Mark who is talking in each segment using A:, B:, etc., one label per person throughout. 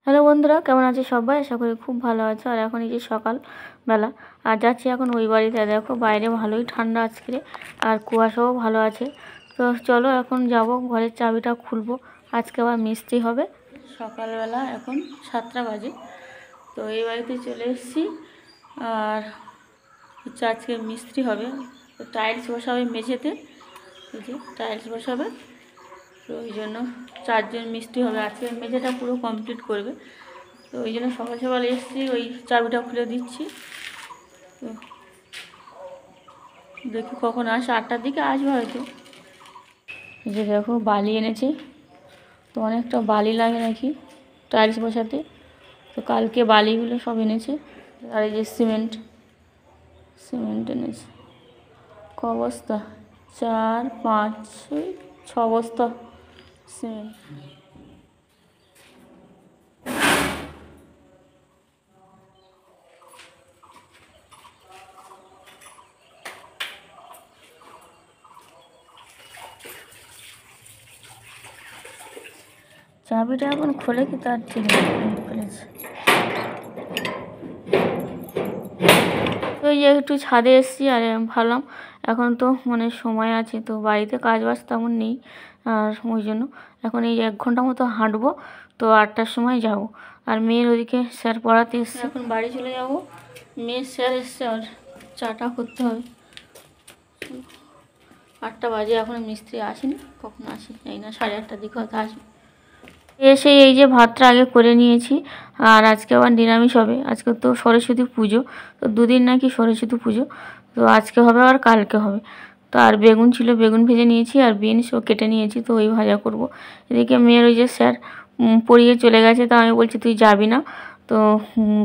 A: Hello বন্ধুরা, কেমন আছে সবাই? আশা করি খুব ভালো আছে। আর এখন এই যে সকালবেলা আর যাচ্ছি এখন ওই বাড়িতে। দেখো বাইরে ভালোই ঠান্ডা আজকে, আর কুয়াশাও ভালো আছে। তো চলো এখন যাব, ঘরের চাবিটা খুলবো, আজকে আবার মিস্ত্রি হবে। সকালবেলা এখন 7টা বাজে। তো এই বাড়িতে চলে এসেছি, আর হচ্ছে আজকে মিস্ত্রি হবে। তো টাইলস বসাবে মেঝেতে, এই যে টাইলস বসাবে। তো ওই জন্য 4জন মিস্ত্রি হবে, আজকে মেঝেটা পুরো কমপ্লিট করবে। তো ওই জন্য সকাল সকাল এসেছি, ওই চাবিটা খুলে দিচ্ছি। তো দেখি কখন আসে, 8টার দিকে আসবে হয়তো। এই যে দেখো বালি এনেছে, তো অনেকটা বালি লাগে নাকি টাইলস বসাতে। তো কালকে বালিগুলো সব এনেছে। আর এই যে সিমেন্ট এনেছে। ক বস্তা? 4, 5, 6 বস্তা সিমেন্ট। চাবিটা এখন খুলে কি তার ঠিক খুলেছে। তো এই যে একটু ছাদে এসেছি, আর ভাবলাম এখন তো মানে সময় আছে, তো বাড়িতে কাজ বাজ তেমন নেই। আর ওই জন্য এখন এই 1 ঘন্টা মতো হাঁটবো, তো 8টার সময় যাব। আর মেয়ের ওদিকে স্যার পড়াতে এসছে, এখন বাড়ি চলে যাব। মেয়ের স্যার এসছে, আর চাটা করতে হবে। 8টা বাজে, এখন মিস্ত্রি আসেনি, কখন আসে এই না, 8:30টার দিকে হয়তো আসবে। এসে এই যে ভাতটা আগে করে নিয়েছি। আর আজকে আবার নিরামিষ হবে, আজকে তো সরস্বতী পুজো। তো 2 দিন নাকি সরস্বতী পুজো, তো আজকে হবে আর কালকে হবে। তো আর বেগুন ছিল, বেগুন ভেজে নিয়েছি, আর বিনসও কেটে নিয়েছি, তো ওই ভাজা করব। এদিকে মেয়ের ওই যে স্যার পড়িয়ে চলে গেছে, তো আমি বলছি তুই যাবি না? তো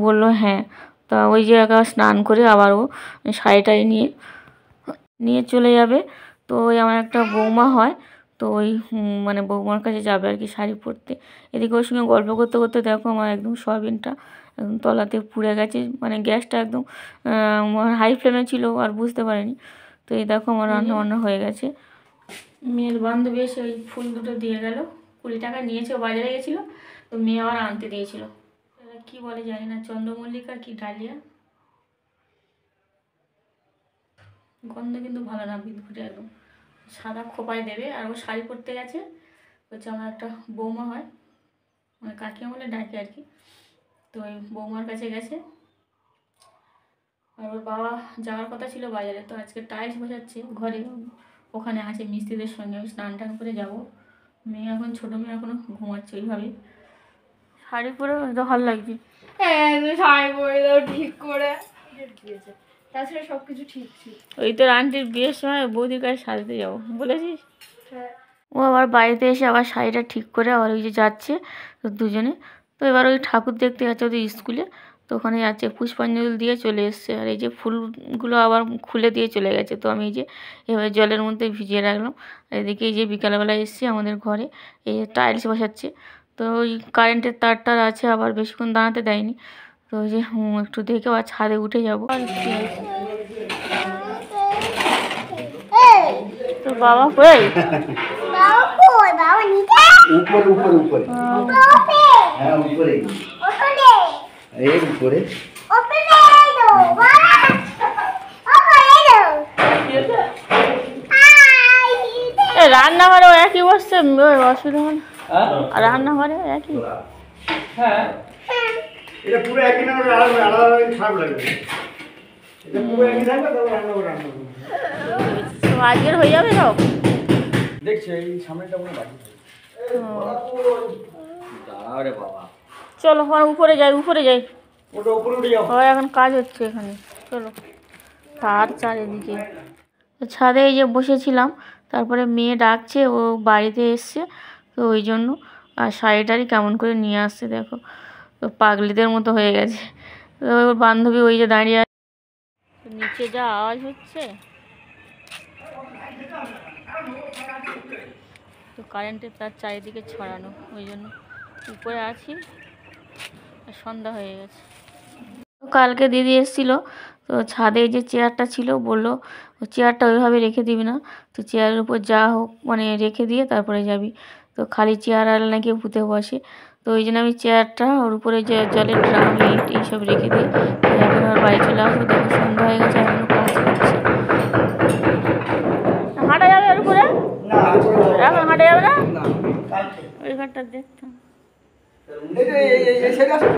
A: বললো হ্যাঁ। তা ওই যে একবার স্নান করে আবার ও শাড়িটাই নিয়ে নিয়ে চলে যাবে। তো ওই আমার একটা বৌমা হয়, তো ওই মানে বৌমার কাছে যাবে আর কি শাড়ি পরতে। এদিকে ওর সঙ্গে গল্প করতে করতে দেখো আমার একদম সয়াবিনটা একদম তলাতে পুড়ে গেছে, মানে গ্যাসটা একদম হাই ফ্লেমে ছিল, আর বুঝতে পারিনি। তো এই দেখো আমার রান্না বান্না হয়ে গেছে। মেয়ের বান্ধবী এসে ওই ফুল দুটো দিয়ে গেল, 20 টাকা নিয়েছে, ও বাজারে গেছিলো, তো মেয়ে আবার আনতে দিয়েছিল। কি বলে জানি না, চন্দ্রমল্লিকা কি ডালিয়া, গন্ধ কিন্তু ভালো না, বিদঘুটে একদম। সাদা খোপায় দেবে, আর ও শাড়ি পরতে গেছে। হচ্ছে আমার একটা বৌমা হয়, মানে কাকিমা বলে ডাকে আর কি। তো ওই বৌমার কাছে গেছে, আর ওর বাবা যাওয়ার কথা ছিল বাজারে, তো আজকে টাইলস বসাচ্ছে ঘরে, ওখানে আছে মিস্ত্রিদের সঙ্গে। আমি স্নান টান করে যাবো। মেয়ে এখন, ছোটো মেয়ে এখনো ঘুমাচ্ছে ওইভাবেই। শাড়ি পরে তো ভালো লাগছে।
B: হ্যাঁ, শাড়ি পরে দাও ঠিক করে, তাছাড়া সব কিছু ঠিক ছিল।
A: ওই তোর আন্টির বিয়ের সময় বৌদির কাছে সাজতে যাবো বলেছিস। ও আবার বাড়িতে এসে আবার শাড়িটা ঠিক করে আবার ওই যে যাচ্ছে, তো দুজনে। তো এবার ওই ঠাকুর দেখতে যাচ্ছে ওদের স্কুলে, তো ওখানে যাচ্ছে, পুষ্পাঞ্জলি দিয়ে চলে এসছে। আর এই যে ফুলগুলো আবার খুলে দিয়ে চলে গেছে, তো আমি এই যে এবার জলের মধ্যে ভিজিয়ে রাখলাম। আর এদিকে এই যে বিকালবেলা এসছে আমাদের ঘরে, এই যে টাইলস বসাচ্ছে। তো ওই কারেন্টের তারটা আছে, আবার বেশিক্ষণ দাঁড়াতে দেয়নি। তো ওই যে একটু দেখে আবার ছাদে উঠে যাবো। তো বাবা কই?
C: উপরে উপরে উপরে হ্যাঁ উপরে এই উপরে
A: রান্নাঘরে একই বসছে, অসুবিধা হয় না? রান্নাঘরে একই।
C: হ্যাঁ এটা পুরো একই না, আলাদা আলাদা খারাপ লাগবে। এটা পুরো একই থাকবে, তবে রান্না
A: তো আজকের হয়ে যাবে সব।
C: দেখছি এই সামনেটা মনে বাকি আরে বাবা।
A: চলো উপরে যাই, উপরে যাই।
C: ওটা উপরে উঠে যাও।
A: হয় এখন কাজ হচ্ছে এখানে, চলো। তার চারিদিকে ছাদে এই যে বসেছিলাম, তারপরে মেয়ে ডাকছে, ও বাড়িতে এসছে, তো ওই জন্য। আর শাড়িটারি কেমন করে নিয়ে আসছে দেখো, তো পাগলিদের মতো হয়ে গেছে। তো ওর বান্ধবী ওই যে দাঁড়িয়ে আছে, নিচে যা আওয়াজ হচ্ছে। তো কারেন্টের তার চারিদিকে ছড়ানো, ওই জন্য উপরে আছি, সন্ধ্যা হয়ে গেছে। কালকে দিদি এসেছিল, তো ছাদে যে চেয়ারটা ছিল, বললো চেয়ারটা ওইভাবে রেখে দিবি না, তো চেয়ারের উপর যা হোক মানে রেখে দিয়ে তারপরে যাবি। তো খালি চেয়ার আর নাকি ভূতে বসে, তো ওই জন্য আমি চেয়ারটা ওর উপরে যে জলের ড্রাম ইট এইসব রেখে দিই। তো এখন আর বাড়ি চলে আসবো, দেখো সন্ধ্যা হয়ে গেছে, এখনো কাজ করছে। হাঁটা যাবে ওর উপরে?
C: না
A: এখন হাঁটা যাবে না?
C: না কালকে
A: ওই ঘরটা দেখতাম।
C: এই সাইড আছে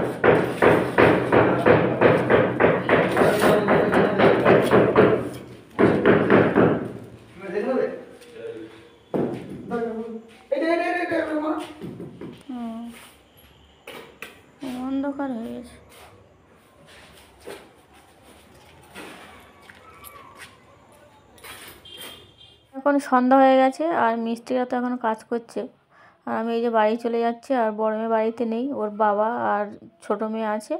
A: অন্ধকার হয়ে গেছে। এখন সন্ধ্যা হয়ে গেছে আর মিস্ত্রিরা তো এখন কাজ করছে। আর আমি এই যে বাড়ি চলে যাচ্ছি, আর বড় মেয়ে বাড়িতে নেই, ওর বাবা আর ছোট মেয়ে আছে।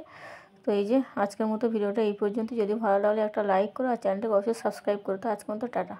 A: তো এই যে আজকের মতো ভিডিওটা এই পর্যন্ত। যদি ভালো লাগলে একটা লাইক করো আর চ্যানেলটাকে অবশ্যই সাবস্ক্রাইব করো। তো আজকের মতো টাটা।